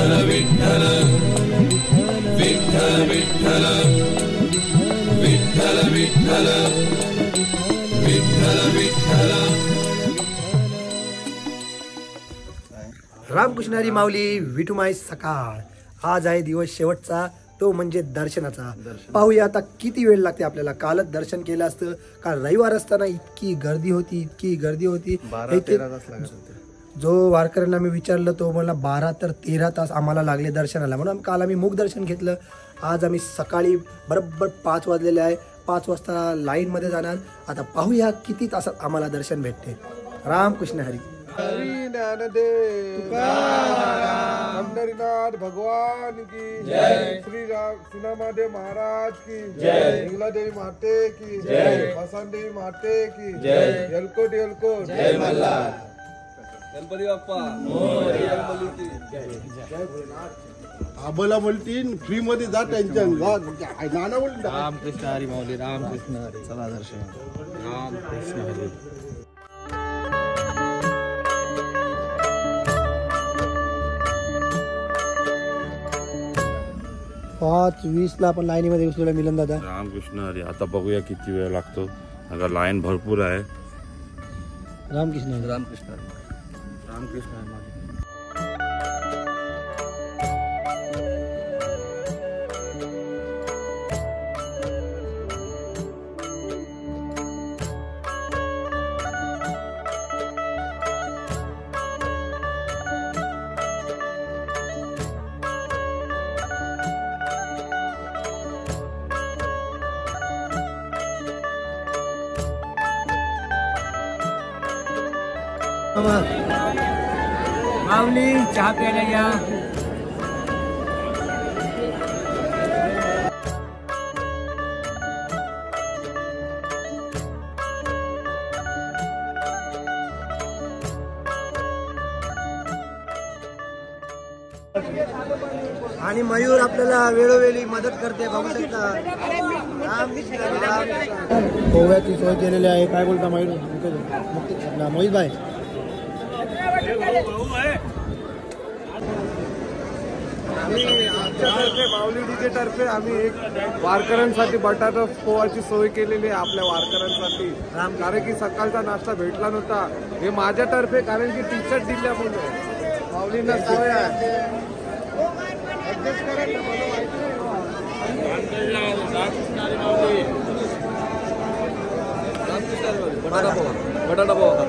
विठ्ठल विठ्ठल विठ्ठल विठ्ठल विठ्ठल विठ्ठल विठ्ठल। रामकृष्ण हरी माऊली विठुमाई सकाळ। आज आहे दिवस शेवटचा, तो म्हणजे दर्शनाचा। पाहूया आता किती वेळ लागते आपल्याला। कालच दर्शन केलं असतं, काल रविवार असताना इतकी गर्दी होती। जो वारकऱ्यांना मी विचारलं तो मला 12 ते 13 तास आम्हाला लागले दर्शनाला, म्हणून काल आम्ही मुख दर्शन घेतलं। आज आम्ही सकाळी बरोबर 5 वाजलेले आहे, 5 वाजता लाईन मध्ये जाणार। आता पाहूया किती तासात आम्हाला दर्शन भेटते। रामकृष्ण हरी। हरी ज्ञानदेव तुकाराम, पंढरीनाथ भगवान की जय, श्री सीनामादेव महाराज की जय, इंगलादेवी माते की जय, मसानदेवी माते की जय, येलकोट येलकोट जय मल्हार, गणपती बाप्पा मोरया, आबला बोलतीन फ्री मध्ये जा त्यांच्या नाना बोलतील। रामकृष्ण हरी माऊली, रामकृष्ण हरी। चला दर्शन। रामकृष्ण हरी। 5:20 आपण लाईनीमध्ये घुसलेला मिलन दादा। रामकृष्ण हरी। आता बघूया किती वेळ लागतो, अगं लाईन भरपूर आहे। रामकृष्ण हरी। रामकृष्ण रामकृष्ण हरी। माऊली चहा प्यायला या। आणि मयूर आपल्याला वेळोवेळी मदत करते, बघू शकता। गोव्याची सोय केलेली आहे। काय बोलता मयूर? मोहित भाई, आमच्यातर्फे माऊली डीजे तर्फे आम्ही एक वारकऱ्यांसाठी बटाटा पोहाची सोय केलेली आहे आपल्या वारकऱ्यांसाठी, कारण की सकाळचा नाश्ता भेटला नव्हता। हे माझ्यातर्फे, कारण की टी शर्ट दिल्यामुळे माऊलींना सोय आहे। बटाटा पोहा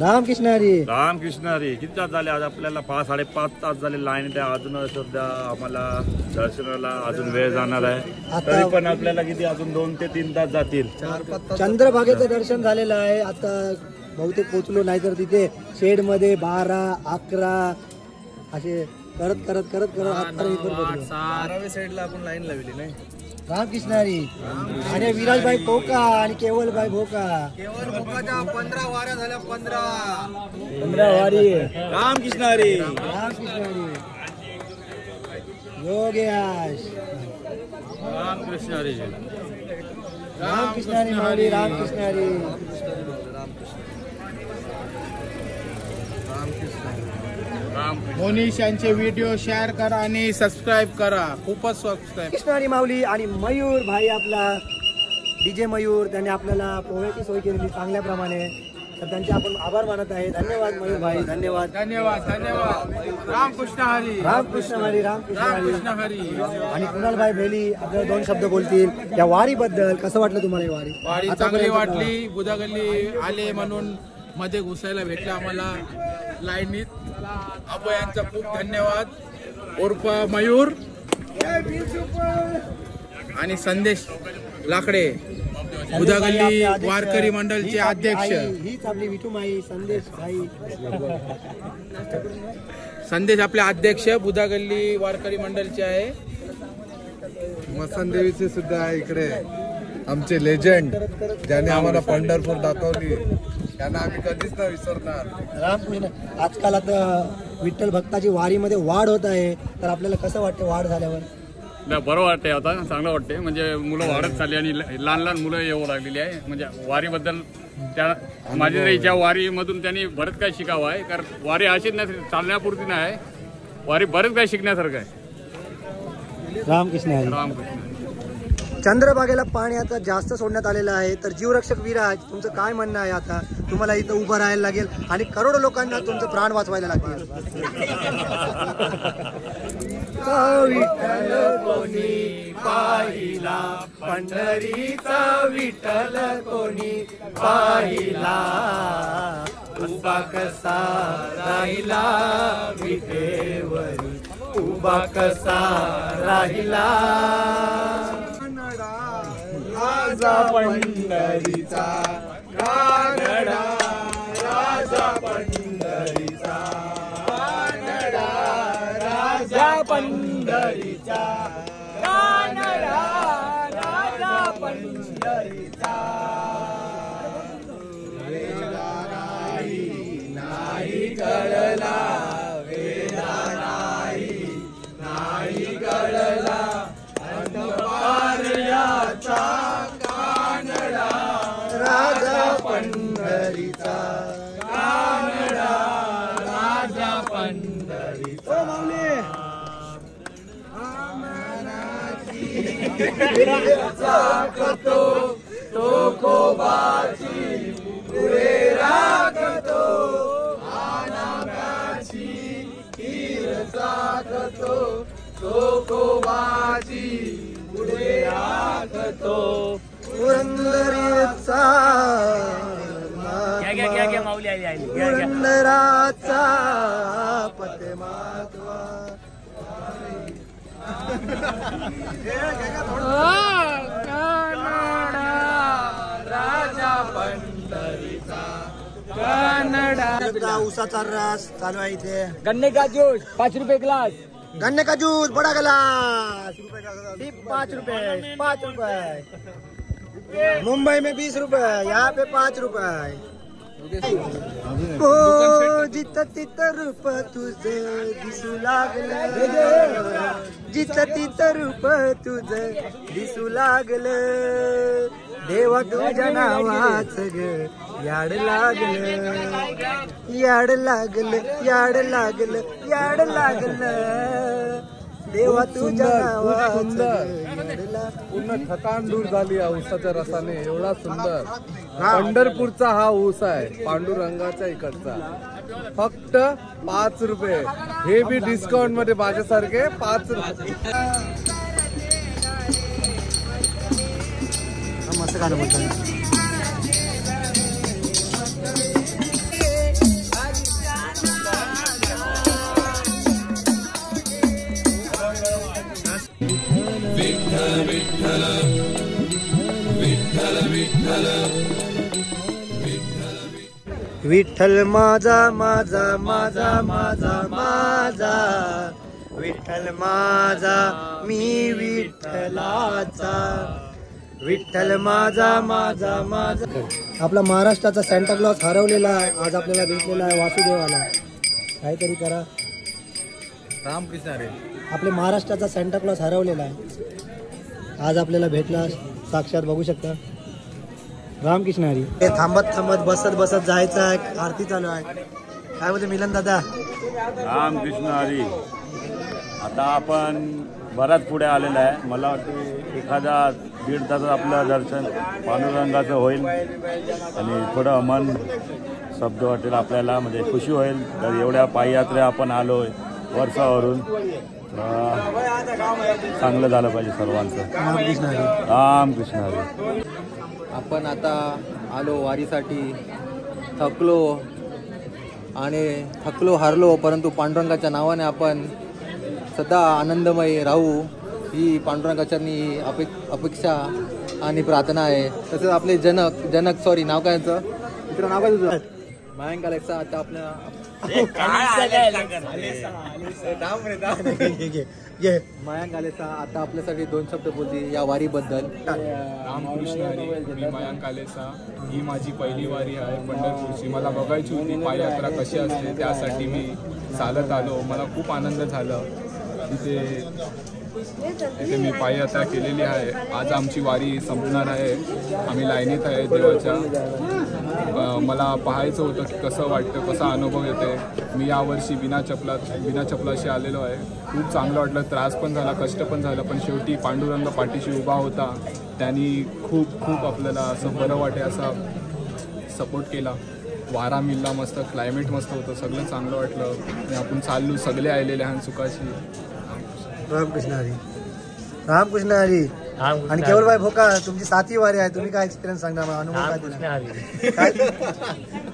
रामकृष्ण हरी. रामकृष्ण हरी. किती तास झाले आज आपल्याला? 5-5.5 तास झाले लाईन त्या. अजून सध्या आम्हाला दर्शनाला अजून वेळ जाणार आहे. तरी पण आपल्याला किती अजून 2 ते 3 तास जातील. चंद्रभागेचं दर्शन झालेलं आहे. आता बहुतेक पोचलो, नाहीतर तिथे शेड मध्ये 12-11 असे करत करत करत करत आजपर्यंत इथं पोहोचलो. 12व्या साईडला आपण लाईन लावली नाही. रामकृष्ण हरी. आणि विराजभाई पोका आणि केवलभाई भोका. केवळ भोकाच्या 15 वाऱ्या झाल्या. 15 वारी. रामकृष्ण हरी. रामकृष्ण हरी. योगेश. रामकृष्ण हरी. रामकृष्ण हरी माऊली. रामकृष्ण हरी. मोनिश यांचे व्हिडिओ शेअर करा आणि सबस्क्राईब करा. खूपच सबस्क्राईब. कृष्ण हरी माऊली. आणि मयूर भाई आपला डीजे मयूर, त्याने आपल्याला पोह्याची सोय केलेली चांगल्या प्रमाणे, तर त्यांचे आपण आभार मानत आहे. धन्यवाद मयूर भाई. धन्यवाद. धन्यवाद. धन्यवाद. रामकृष्ण हरी. रामकृष्ण हरी. रामकृष्ण हरी. रामकृष्ण हरी. आणि कुणाल भाई भेली आपल्याला 2 शब्द बोलतील या वारी बद्दल. कसं वाटलं तुम्हाला ही वारी? वारी चांगली वाटली. बुधागल्ली आले म्हणून मध्ये घुसायला भेटलं आम्हाला लाईनीत. अभयांचा खूप धन्यवाद. उर्फ मयूर आणि संदेश लाकडे, बुधागल्ली वारकरी मंडळचे अध्यक्ष. हीच आपली विठू माई संदेश भाई. संदेश आपले अध्यक्ष बुधागल्ली वारकरी मंडळचे आहे. मसन देवीचे सुद्धा आहे इकडे आमचे लेजंड, ज्याने आम्हाला पंढरपूर दाखवली. त्यांना आम्ही कधीच न विसरणार. रामकृष्ण. आजकाल आता विठ्ठल भक्ताची वारीमध्ये वाढ होत आहे, तर आपल्याला कसं वाटतं वाढ झाल्यावर? नाही, बरं वाटतंय. आता चांगलं वाटतंय. म्हणजे मुलं वाढत चालली आणि लहान लहान मुलं येऊ लागलेली आहे. म्हणजे वारीबद्दल त्या माझी इच्छा, वारीमधून त्यांनी बरंच काही शिकावं आहे. कारण वारी अशीच नाही चालण्यापुरती नाही, वारी बरंच काही शिकण्यासारखं आहे. रामकृष्ण हरी. रामकृष्ण. चंद्रभागेला पाणी आता जास्त सोडण्यात आलेलं आहे, तर जीवरक्षक विराज तुमचं काय म्हणणं आहे? आता तुम्हाला इथं उभं राहायला लागेल आणि करोडो लोकांना तुमचं प्राण वाचवायला लागेल. विठ्ठल कोणी पाहिला, पंढरीचा विठ्ठल कोणी पाहिला, उभा कसा राहिला विठेवरी, उभा कसा राहिला. राजा पंढरीचा कानडा, राजा पंढरीचा कानडा, राजा पंढरीचा कानडा, राजा पंढरीचा. वेदा नाही कळला, वेदा नाही कळला, अंतपारयाचा कानडा, राजा पंढरीचा कानडा, राजा पंढरीचा. राखतो तो कोबाची पुढे राखतो, आनाकाची तीर राखतो तो कोबाची पुढे राखतो, पुरंदरीचा पुरंदराचा पद्मात्वा. राजा पंढरीचा कानडा. उसाचा रस चालू आहे इथे. गन्ने का ज्यूस 5 रुपये ग्लास. गन्ने का जूस बड़ा गिलास 5 रुपए 5 रुपए. मुंबई में 20 रुपए, यहाँ पे 5 रुपए. हो जिथं तिथं रूप तुझं दिसू लागलं, जिथं तिथं रूप तुझं दिसू लागलं, देवा तुझ्या नावाचं ग याड लागलं, याड लागलं, याड लागलं, याड लागलं, देवा तुझ्या नावाचं. पूर्ण थकान दूर झाली या ऊसाच्या रसाने. एवढा सुंदर पंढरपूरचा हा ऊस आहे, पांडुरंगाच्या इकडचा. फक्त 5 रुपये. हे बी डिस्काउंट मध्ये माझ्यासारखे 5 रुपये. कसं गाणं बोलतात? विठ्ठल माझा माझा माझा माझा माझा विठ्ठल माझा मी विठ्ठलाचा विठ्ठल माझा माझा माझा. आपला महाराष्ट्राचा सॅन्टा क्लॉज हरवलेला आहे, आज आपल्याला भेटलेला आहे वासुदेवाला. काहीतरी करा. रामकृष्ण हरी. आपले महाराष्ट्राचा सॅन्टा क्लॉज हरवलेला आहे, आज आपल्याला भेटला. साक्षात बघू शकता. रामकृष्ण हरी. हे थांबत थांबत बसत बसत जायचं आहे. आरती चालू आहे. काय बोलते मिलन दादा? रामकृष्ण हरी. आता आपण बराच पुढे आलेला आहे. मला वाटतं एखादा 1.5 तासात आपलं दर्शन पांडुरंगाचं होईल आणि थोडं मन शब्द वाटेल आपल्याला, म्हणजे खुशी होईल. तर एवढ्या पाययात्रे आपण आलोय वर्षावरून, चांगलं झालं पाहिजे सर्वांचं. रामकृष्ण हरी. रामकृष्ण हरी. आपण आता आलो वारीसाठी. थकलो आणि थकलो हारलो, परंतु पांडुरंगाच्या नावाने आपण सदा आनंदमय राहू ही पांडुरंगाच्यांनी अपेक्षा आणि प्रार्थना आहे. तसंच आपले जनक नाव काय यांचं? मित्र नाव काय तुझं? मयांक अलेक्सा. आता आपल्या मयांक अलेक्सा आता आपल्यासाठी 2 शब्द बोलतील या वारीबद्दल. रामकृष्ण हरी. मी मयांक अलेक्सा. ही माझी पहिली वारी आहे पंढरपूरची. मला बघायची होती पाययात्रा कशी असते, त्यासाठी मी चालत आलो. मला खूप आनंद झाला. इथे मी पाययात्रा केलेली आहे. आज आमची वारी संपणार आहे. आम्ही लाईनीत आहे देवाच्या. मला पाहायचं होतं की कसं वाटतं, कसा अनुभव येते. मी यावर्षी बिना चपलाशी आलेलो आहे. खूप चांगलं वाटलं. त्रास पण झाला, कष्ट पण झालं, पण शेवटी पांडुरंग पाठीशी उभा होता. त्यांनी खूप आपल्याला असं बरं वाटे असा सपोर्ट केला. वारा मिळला, मस्त क्लायमेट मस्त होतं, सगळं चांगलं वाटलं आणि आपण चाललो सगळे आलेले आहेत सुखाशी. रामकृष्ण हरी. रामकृष्ण हरी. आणि केवलबाई भोका तुमची 7वी वारी आहे, तुम्ही काय एक्सपिरियन्स सांगणार मला? अनुभव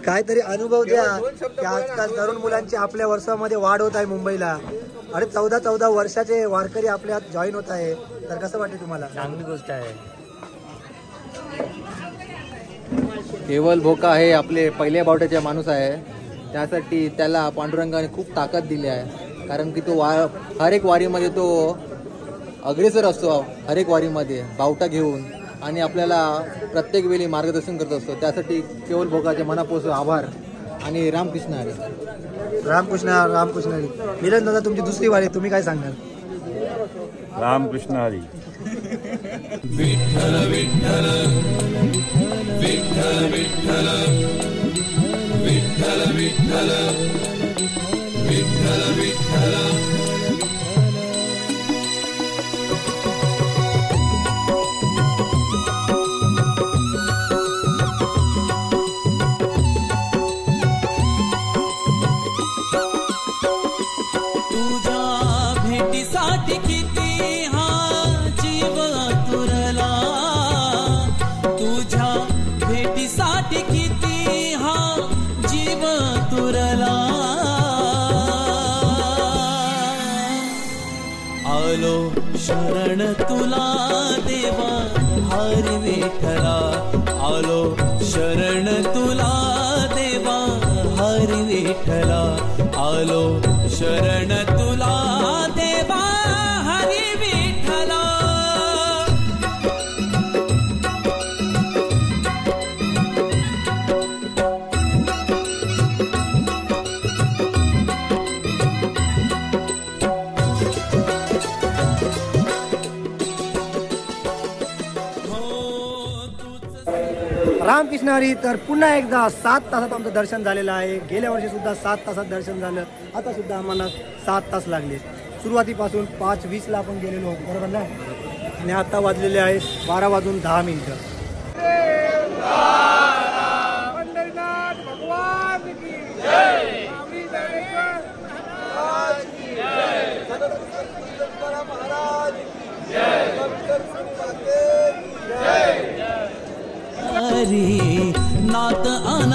काहीतरी अनुभव द्या की आजकाल तरुण मुलांची आपल्या वर्षामध्ये वाढ होत आहे मुंबईला. अरे 14 वर्षाचे वारकरी आपल्यात जॉईन होत आहे, तर कसं वाटते तुम्हाला? चांगली गोष्ट आहे. केवल भोका हे आपले पहिल्या बावट्याचे माणूस आहे. त्यासाठी त्याला पांडुरंगाने खूप ताकद दिली आहे, कारण की तो हर एक वारीमध्ये तो अग्रेसर असतो. हर एक वारीमध्ये बावटा घेऊन आणि आपल्याला प्रत्येक वेळी मार्गदर्शन करत असतो. त्यासाठी केवल भोगाचे मनापासून आभार आणि रामकृष्ण हरी. रामकृष्ण हरी. मिलन दादा तुमची 2री वारी, तुम्ही काय सांगणार? रामकृष्ण हरी. विठ्ठल विठ्ठल विठ्ठल विठ्ठल विठ्ठल विठ्ठल विठ्ठल विठ्ठल. शरण तुला देवा हरी विठ्ठला. आलो शरण तुला देवा हरी विठ्ठला. आलो शरण तुला देवा हरी विठ्ठला. रामकृष्ण हरी. तर पुन्हा एकदा 7 तासात आमचं दर्शन झालेलं आहे. गेल्या वर्षी सुद्धा 7 तासात दर्शन झालं. आता सुद्धा आम्हाला 7 तास लागले. सुरुवातीपासून 5:20ला आपण गेलेलो होतो, बरोबर ना? आणि आता वाजलेले आहे 12:10. पंढरीनाथ भगवान की जय. महाराज की जय. हरी नात अन